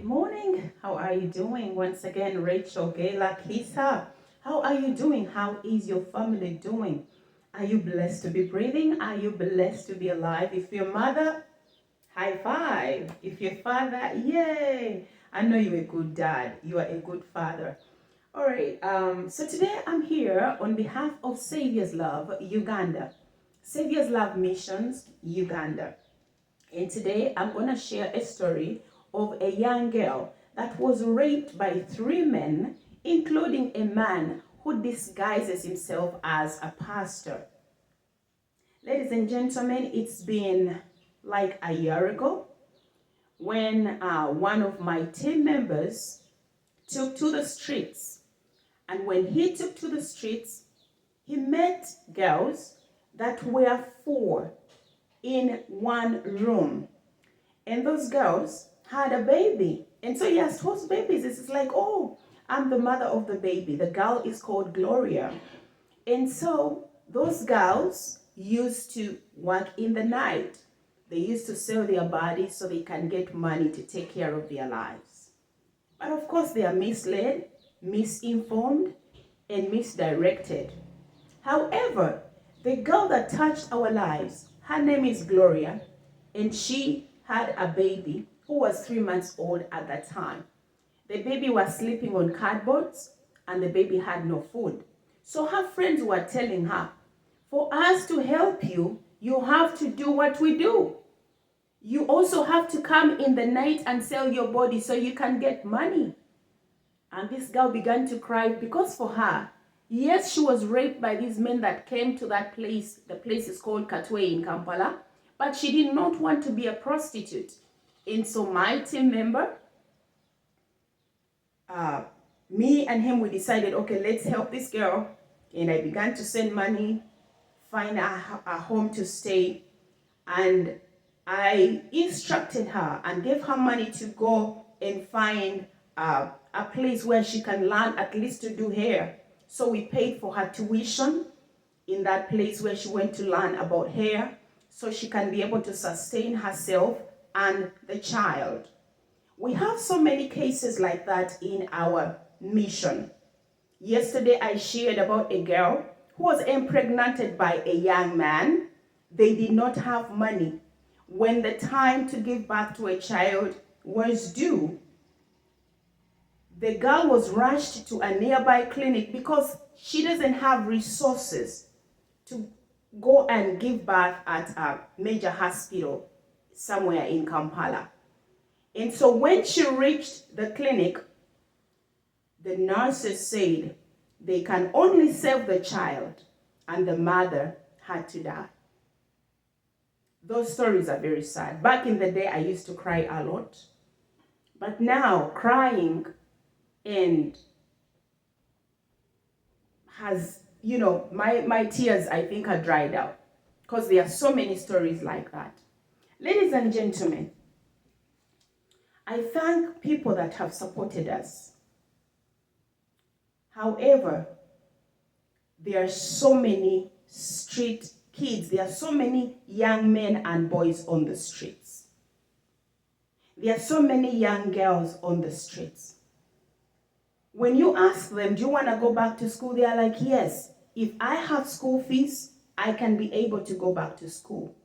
Good morning. How are you doing? Once again, Rachel Gayla Kisa. How are you doing? How is your family doing? Are you blessed to be breathing? Are you blessed to be alive? If you're mother, high five. If you're father, yay. I know you're a good dad. You are a good father. All right. So today I'm here on behalf of Savior's Love Uganda. Savior's Love Missions Uganda. And today I'm going to share a story of a young girl that was raped by 3 men, including a man who disguises himself as a pastor. Ladies and gentlemen, it's been like a year ago when one of my team members took to the streets. And when he took to the streets, he met girls that were 4 in one room. And those girls had a baby. And so he asked, whose baby is this? It's like, oh, I'm the mother of the baby. The girl is called Gloria. And so those girls used to work in the night. They used to sell their bodies so they can get money to take care of their lives. But of course, they are misled, misinformed, and misdirected. However, the girl that touched our lives, her name is Gloria, and she had a baby who was 3 months old at that time. The baby was sleeping on cardboards and the baby had no food. So her friends were telling her, for us to help you, you have to do what we do. You also have to come in the night and sell your body so you can get money. And this girl began to cry because for her, yes, she was raped by these men that came to that place. The place is called Katwe in Kampala. But she did not want to be a prostitute. And so my team member, me and him, we decided, okay, let's help this girl. And I began to send money, find a home to stay. And I instructed her and gave her money to go and find a place where she can learn at least to do hair. So we paid for her tuition in that place where she went to learn about hair so she can be able to sustain herself and the child. We have so many cases like that in our mission. Yesterday I shared about a girl who was impregnated by a young man. They did not have money. When the time to give birth to a child was due, the girl was rushed to a nearby clinic because she doesn't have resources to go and give birth at a major hospital somewhere in Kampala. And so when she reached the clinic, the nurses said they can only save the child and the mother had to die. Those stories are very sad. Back in the day, I used to cry a lot. But now, crying and has, my tears, I think, are dried out. Because there are so many stories like that. Ladies and gentlemen, I thank people that have supported us. However, there are so many street kids, there are so many young men and boys on the streets. There are so many young girls on the streets. When you ask them, do you want to go back to school? They are like, yes, if I have school fees, I can be able to go back to school.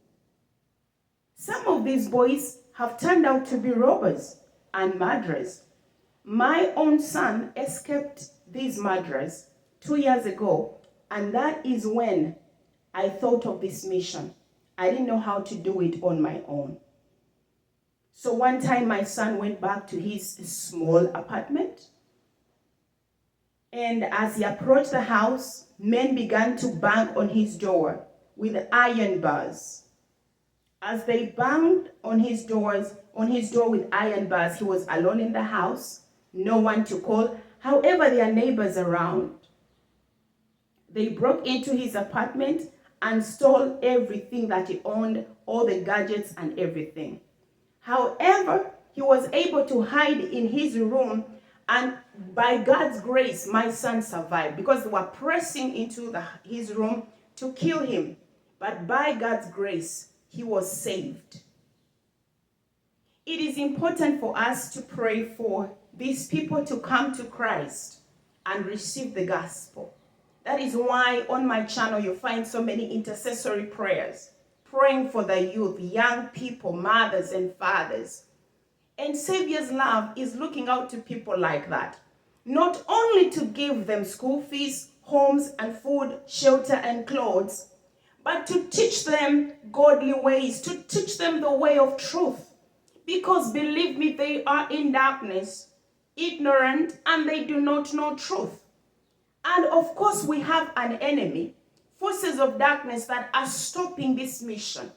Some of these boys have turned out to be robbers and murderers. My own son escaped these murderers 2 years ago, and that is when I thought of this mission. I didn't know how to do it on my own. So one time my son went back to his small apartment, and as he approached the house, men began to bang on his door with iron bars. As they banged on his door with iron bars, he was alone in the house, no one to call. However, there are neighbors around. They broke into his apartment and stole everything that he owned, all the gadgets and everything. However, he was able to hide in his room, and by God's grace, my son survived because they were pressing into his room to kill him. But by God's grace, he was saved. it is important for us to pray for these people to come to Christ and receive the gospel. That is why on my channel you find so many intercessory prayers, praying for the youth, young people, mothers and fathers. And Savior's Love is looking out to people like that. Not only to give them school fees, homes and food, shelter and clothes, but to teach them godly ways, to teach them the way of truth. Because believe me, they are in darkness, ignorant, and they do not know truth. And of course, we have an enemy, forces of darkness that are stopping this mission.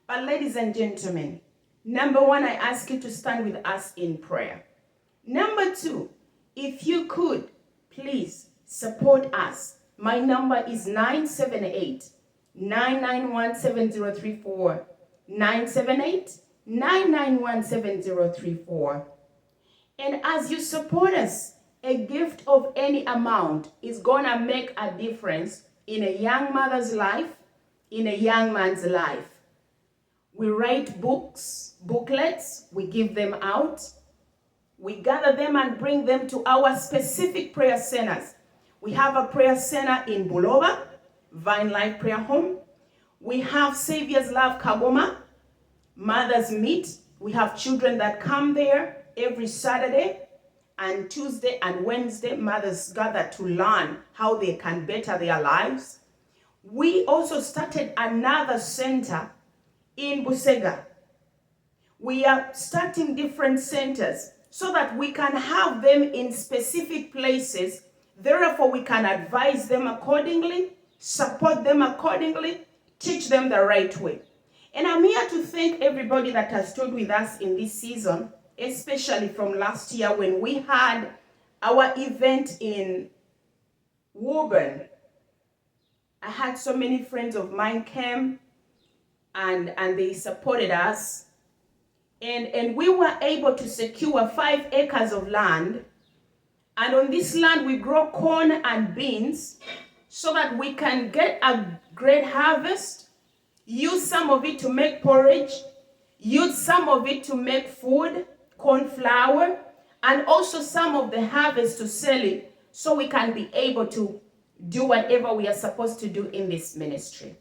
But ladies and gentlemen, number one, I ask you to stand with us in prayer. Number two, if you could, please support us. My number is 978-991-7034. 978-991-7034. And as you support us, a gift of any amount is going to make a difference in a young mother's life, in a young man's life. We write books, booklets, we give them out. We gather them and bring them to our specific prayer centers. We have a prayer center in Buloba, Vine Life Prayer Home. We have Savior's Love Kagoma, Mothers Meet. We have children that come there every Saturday and Tuesday and Wednesday. Mothers gather to learn how they can better their lives. We also started another center in Busega. We are starting different centers so that we can have them in specific places. Therefore, we can advise them accordingly, support them accordingly, teach them the right way. And I'm here to thank everybody that has stood with us in this season, especially from last year when we had our event in Woburn. I had so many friends of mine came and they supported us. And we were able to secure 5 acres of land. And on this land, we grow corn and beans so that we can get a great harvest, use some of it to make porridge, use some of it to make food, corn flour, and also some of the harvest to sell it so we can be able to do whatever we are supposed to do in this ministry.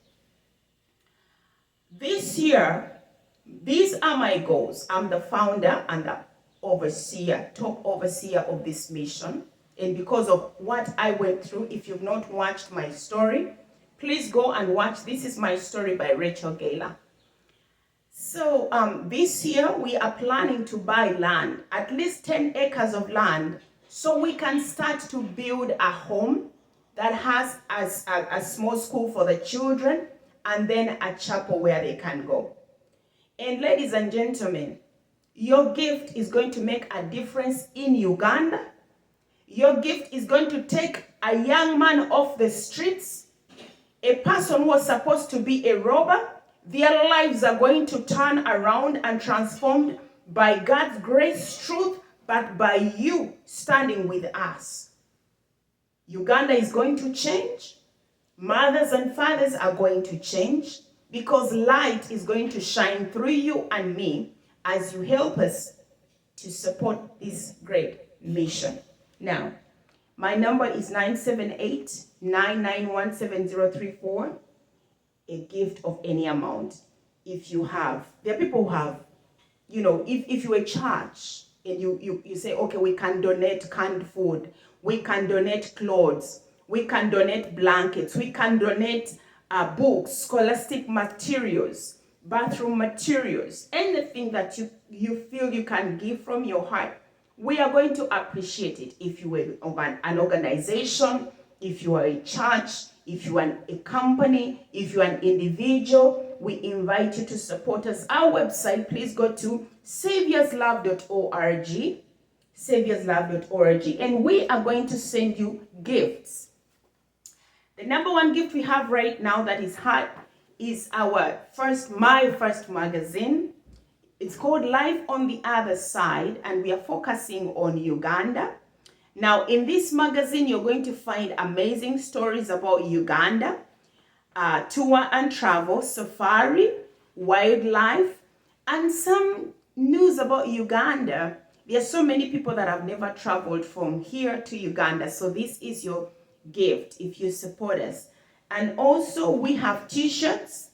This year, these are my goals. I'm the founder and the overseer, top overseer of this mission. And because of what I went through, if you've not watched my story, please go and watch. This is my story by Rachel Gayla. So this year we are planning to buy land, at least 10 acres of land, so we can start to build a home that has a small school for the children and then a chapel where they can go. And ladies and gentlemen, your gift is going to make a difference in Uganda. Your gift is going to take a young man off the streets, a person who was supposed to be a robber. Their lives are going to turn around and transformed by God's grace, truth, but by you standing with us. Uganda is going to change. Mothers and fathers are going to change because light is going to shine through you and me as you help us to support this great mission. Now, my number is 978-991-7034. A gift of any amount. If you have, there are people who have, if you're a church and you say, okay, we can donate canned food, we can donate clothes, we can donate blankets, we can donate books, scholastic materials, bathroom materials, anything that you feel you can give from your heart, we are going to appreciate it. If you are an organization, if you are a church, if you are a company, if you are an individual, we invite you to support us. Our website, please go to saviorslove.org, saviorslove.org, and we are going to send you gifts. The number one gift we have right now that is hot is my first magazine. It's called Life on the Other Side, and we are focusing on Uganda. Now, in this magazine, you're going to find amazing stories about Uganda, tour and travel, safari, wildlife, and some news about Uganda. There are so many people that have never traveled from here to Uganda. So this is your gift if you support us. And also we have t-shirts.